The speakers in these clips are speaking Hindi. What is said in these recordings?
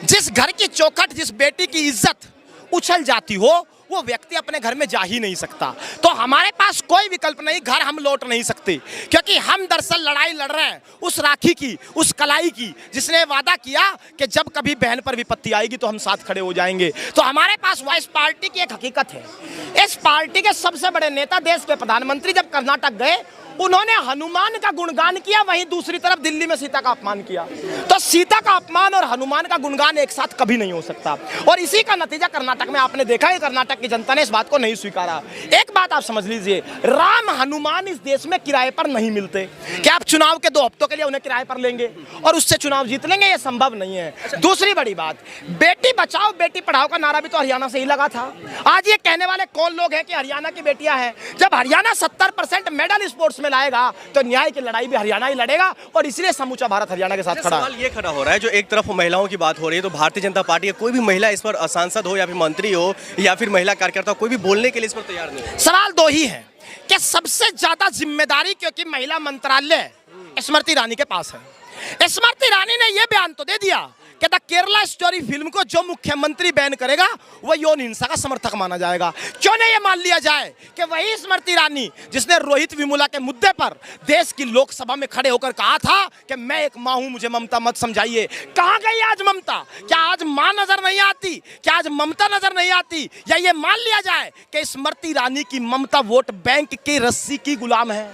जिस घर की चौखट, जिस बेटी की इज्जत उछल जाती हो, वो व्यक्ति अपने घर में जा ही नहीं सकता। तो हमारे पास कोई विकल्प नहीं, घर हम लौट नहीं सकते, क्योंकि हम दरअसल लड़ाई लड़ रहे हैं उस राखी की, उस कलाई की, जिसने वादा किया कि जब कभी बहन पर विपत्ति आएगी तो हम साथ खड़े हो जाएंगे। तो हमारे पास इस पार्टी की एक हकीकत है। इस पार्टी के सबसे बड़े नेता, देश के प्रधानमंत्री जब कर्नाटक गए, उन्होंने हनुमान का गुणगान किया, वहीं दूसरी तरफ दिल्ली में सीता का अपमान किया। तो सीता का अपमान और हनुमान का गुणगान एक साथ कभी नहीं हो सकता, और इसी का नतीजा कर्नाटक में आपने देखा है। कर्नाटक की जनता ने इस बात को नहीं स्वीकारा। एक बात आप समझ लीजिए, राम हनुमान इस देश में किराए पर नहीं मिलते। क्या आप चुनाव के 2 हफ्तों के लिए उन्हें किराए पर लेंगे और उससे चुनाव जीत लेंगे? यह संभव नहीं है। दूसरी बड़ी बात, बेटी बचाओ बेटी पढ़ाओ का नारा भी तो हरियाणा से ही लगा था। आज ये कहने वाले कौन लोग हैं कि हरियाणा की बेटियां हैं? जब हरियाणा 70% मेडल स्पोर्ट्स में लाएगा तो न्याय की लड़ाई भी हरियाणा ही लड़ेगा, और इसलिए समूचा भारत हरियाणा के साथ खड़ा है। सवाल ये खड़ा हो रहा है, जो एक तरफ महिलाओं की बात हो रही है, तो भारतीय जनता पार्टी कोई भी महिला इस पर सांसद हो या फिर मंत्री हो या फिर महिला कार्यकर्ता, कोई भी बोलने के लिए इस पर तैयार नहीं है। सवाल 2 ही है कि सबसे ज्यादा जिम्मेदारी क्योंकि महिला मंत्रालय स्मृति ईरानी के पास है। स्मृति ईरानी ने यह बयान तो दे दिया कि द केरला स्टोरी फिल्म को जो मुख्यमंत्री बैन करेगा वह यौन हिंसा का समर्थक माना जाएगा। क्यों नहीं ये मान लिया जाए कि वही स्मृति ईरानी जिसने रोहित वेमुला के मुद्दे पर देश की लोकसभा में खड़े होकर कहा था कि मैं एक मां हूं, मुझे ममता मत समझाइए। कहां गई आज ममता? क्या आज मां नजर नहीं आती? क्या आज ममता नजर नहीं आती? या ये मान लिया जाए कि स्मृति ईरानी की ममता वोट बैंक की रस्सी की गुलाम है?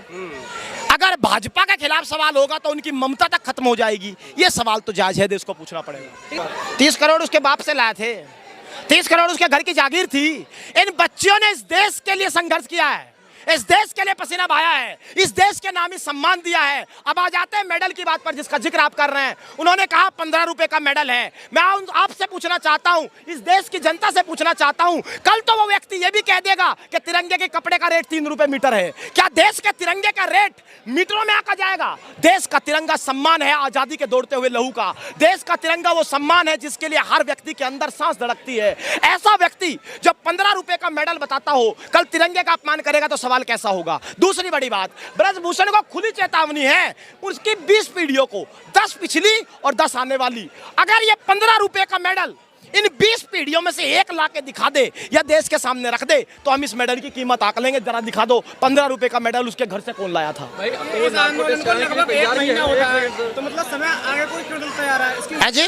अगर भाजपा के खिलाफ सवाल होगा तो उनकी ममता तक खत्म हो जाएगी। ये सवाल तो जायज है, देश को पूछना पड़ेगा। 30 करोड़ उसके बाप से लाए थे, 30 करोड़ उसके घर की जागीर थी। इन बच्चियों ने इस देश के लिए संघर्ष किया है, इस देश के लिए पसीना बहाया है, इस देश के नाम ही सम्मान दिया है। अब आ जाते हैं मेडल की बात पर, जिसका जिक्र आप कर रहे हैं। उन्होंने कहा 15 रुपए का मेडल है। मैं आपसे पूछना चाहता हूं, इस देश की जनता से पूछना चाहता हूं, कल तो वो व्यक्ति ये भी कह देगा कि तिरंगे के कपड़े का रेट 3 रुपए मीटर है। क्या देश के तिरंगे का रेट मीटरों में आकर जाएगा? देश का तिरंगा सम्मान है आजादी के दौड़ते हुए लहू का। देश का तिरंगा वो सम्मान है जिसके लिए हर व्यक्ति के अंदर सांस धड़कती है। ऐसा व्यक्ति जब 15 रुपए का मेडल बताता हो, कल तिरंगे का अपमान करेगा तो सवाल कैसा होगा? दूसरी बड़ी बात, ब्रजभूषण को खुली चेतावनी है उसकी 20 पीढ़ियों को, 10 पिछली और 10 आने वाली। अगर ये 15 रुपए का मेडल इन 20 पीढ़ियों में से एक ला के दिखा दे या देश के सामने रख दे तो हम इस मेडल की कीमत आंक लेंगे। जरा दिखा दो 15 रुपए का मेडल उसके घर से कौन लाया था? तो मतलब समय आगे कोई क्यों नहीं तैयार है जी?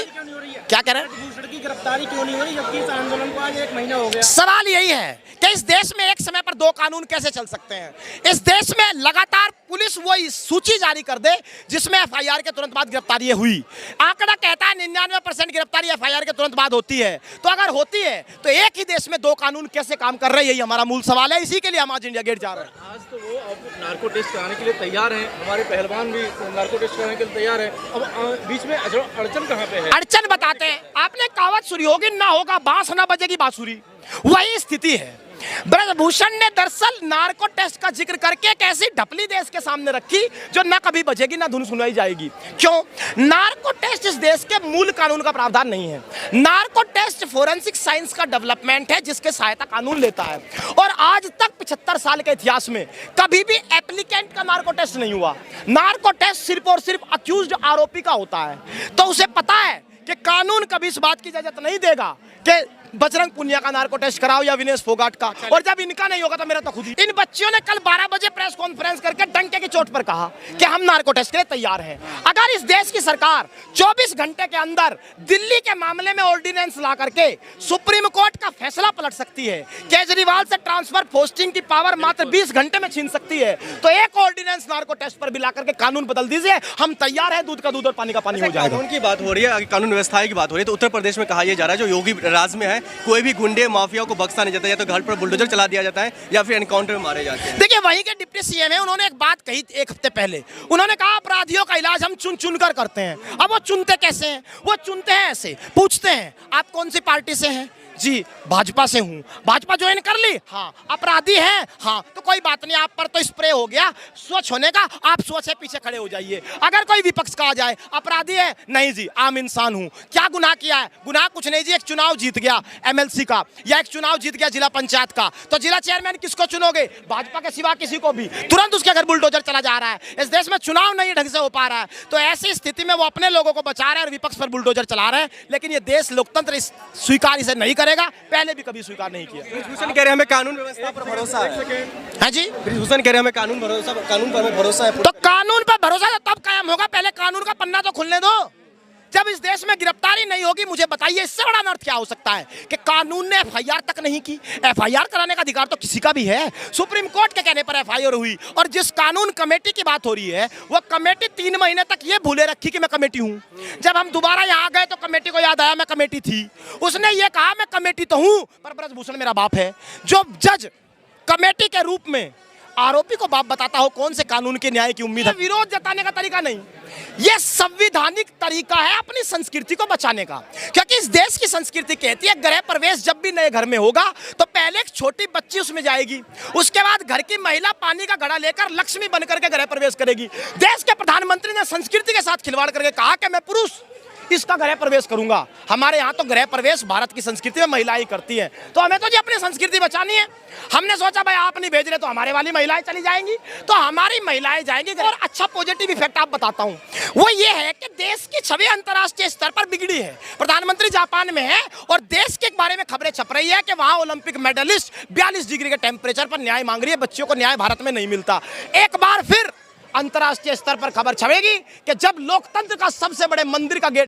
क्या कह रहे हैं? की गिरफ्तारी क्यों नहीं हो रही जबकि इस आंदोलन को आज 1 महीना हो गया? सवाल यही है कि इस देश में एक समय पर 2 कानून कैसे चल सकते हैं? इस देश में लगातार पुलिस वो सूची जारी कर दे जिसमें एफआईआर के तुरंत बाद गिरफ्तारी हुई। आंकड़ा कहता है 99% गिरफ्तारी एफआईआर के तुरंत बाद होती है। तो अगर होती है तो एक ही देश में 2 कानून कैसे काम कर रहे हैं? यही हमारा मूल सवाल है। इसी के लिए हम आज इंडिया गेट जा रहे हैं। आज तो वो अब नार्को टेस्ट कराने के लिए तैयार हैं, हमारे पहलवान भी नार्को टेस्ट कराने के लिए तैयार है। अब बीच में अड़चन कहाँ पे है? अड़चन बताते हैं। आपने कहावत सुनी होगी, ना होगा बांस ना बजेगी बांसुरी। वही स्थिति है। ब्रजभूषण ने दरअसल नार्को टेस्ट का जिक्र करके एक ऐसी ढपली देश के सामने रखी जो ना कभी बजेगी ना धुन सुनाई जाएगी। क्यों? नार्को टेस्ट इस देश के मूल कानून का प्रावधान नहीं है। नार्को टेस्ट फोरेंसिक साइंस का डेवलपमेंट है जिसके सहायता कानून लेता है, और आज तक 75 साल के इतिहास में कभी भी एप्लीकेंट का नार्को टेस्ट नहीं हुआ। नार्को टेस्ट सिर्फ और सिर्फ अक्यूज्ड आरोपी का होता है। तो उसे पता है कि कानून कभी इस बात की इजाजत नहीं देगा कि बजरंग पुनिया का नार्को टेस्ट कराओ या विनेश फोगाट का, और जब इनका नहीं होगा तो मेरा तो खुद ही। इन बच्चियों ने कल 12 बजे प्रेस कॉन्फ्रेंस करके डंके की चोट पर कहा कि हम नार्को टेस्ट के लिए तैयार हैं। अगर इस देश की सरकार 24 घंटे के अंदर दिल्ली के मामले में ऑर्डिनेंस ला करके सुप्रीम कोर्ट का फैसला पलट सकती है, केजरीवाल से ट्रांसफर पोस्टिंग की पावर मात्र 20 घंटे में छीन सकती है, तो एक ऑर्डिनेंस नार्को टेस्ट पर भी ला करके कानून बदल दीजिए। हम तैयार हैं, दूध का दूध और पानी का पानी हो जाएगा। कानून की बात हो रही है, कानून व्यवस्था की बात हो रही है, तो उत्तर प्रदेश में कहा यह जा रहा है जो योगी राज में है कोई भी गुंडे माफिया को बख्शा नहीं जाता, या तो घर पर बुलडोजर चला दिया जाता है या फिर एनकाउंटर में मारे जाते हैं। देखिए, वहीं के डिप्टी सीएम है, उन्होंने एक बात कही 1 हफ्ते पहले। उन्होंने कहा अपराधियों का इलाज हम चुन चुन कर करते हैं। अब वो चुनते कैसे हैं? वो चुनते हैं ऐसे, पूछते हैं आप कौन सी पार्टी से हैं, जी भाजपा से हूँ। भाजपा ज्वाइन कर ली, हाँ। अपराधी हैं, हाँ। तो कोई बात नहीं, आप पर तो स्प्रे हो गया स्वच्छ होने का, आप स्वच्छ से पीछे खड़े हो जाइए। अगर कोई विपक्ष का आ जाए अपराधी है, नहीं जी आम इंसान हूँ। क्या गुनाह किया है? गुनाह कुछ नहीं जी, एक चुनाव जीत गया एमएलसी का या एक चुनाव जीत गया जिला पंचायत का, तो जिला चेयरमैन किसको चुनोगे? भाजपा के सिवा किसी को भी। तुरंत उसके घर बुलडोजर चला जा रहा है। इस देश में चुनाव नहीं ढंग से हो पा रहा है, तो ऐसी स्थिति में वो अपने लोगों को बचा रहे हैं और विपक्ष पर बुलडोजर चला रहे हैं। लेकिन ये देश लोकतंत्र स्वीकार इसे नहीं करेगा, पहले भी कभी स्वीकार नहीं किया। ब्रिजभूषण कह रहे हैं हमें कानून व्यवस्था पर भरोसा है। हाँ जी, ब्रिजभूषण कह रहे हैं हमें कानून पर भरोसा है। तो कानून पर भरोसा तो तब कायम होगा, पहले कानून का पन्ना तो खुलने दो। जब इस देश में गिरफ्तारी नहीं होगी, मुझे बताइए इससे बड़ा अनर्थ क्या हो सकता है कि कानून ने एफआईआर तक नहीं की। एफआईआर कराने का अधिकार तो किसी का भी है, सुप्रीम कोर्ट के कहने पर एफआईआर हुई। और जिस कानून कमेटी की बात हो रही है, वो कमेटी 3 महीने तक ये भूले रखी कि मैं कमेटी हूं। जब हम दोबारा यहाँ गए तो कमेटी को याद आया मैं कमेटी थी। उसने ये कहा मैं कमेटी तो हूं, पर ब्रजभूषण मेरा बाप है। जो जज कमेटी के रूप में आरोपी को बाप बताता हो, कौन से कानून के न्याय की उम्मीद है? विरोध जताने का तरीका नहीं, यह संवैधानिक तरीका है अपनी संस्कृति को बचाने का। क्योंकि इस देश की संस्कृति कहती है गृह प्रवेश जब भी नए घर में होगा तो पहले एक छोटी बच्ची उसमें जाएगी, उसके बाद घर की महिला पानी का घड़ा लेकर लक्ष्मी बनकर के गृह प्रवेश करेगी। देश के प्रधानमंत्री ने संस्कृति के साथ खिलवाड़ करके कहा कि मैं पुरुष इसका गृह प्रवेश करूंगा। हमारे यहाँ तो गृह प्रवेश भारत की संस्कृति में महिलाएं करती हैं, तो हमें तो जी अपनी संस्कृति बचानी है। हमने सोचा भाई आप नहीं भेज रहे तो हमारे वाली महिलाएं चली जाएंगी, तो हमारी महिलाएं जाएंगी। और अच्छा पॉजिटिव इफेक्ट आप बताता हूँ, वो ये है कि देश की छवि अंतर्राष्ट्रीय स्तर पर बिगड़ी है। प्रधानमंत्री जापान में है और देश के बारे में खबरें छप रही है कि वहाँ ओलंपिक मेडलिस्ट 42 डिग्री के टेम्परेचर पर न्याय मांग रही है। बच्चियों को न्याय भारत में नहीं मिलता। एक बार फिर अंतर्राष्ट्रीय स्तर पर खबर छपेगी कि जब लोकतंत्र का सबसे बड़े मंदिर का गेट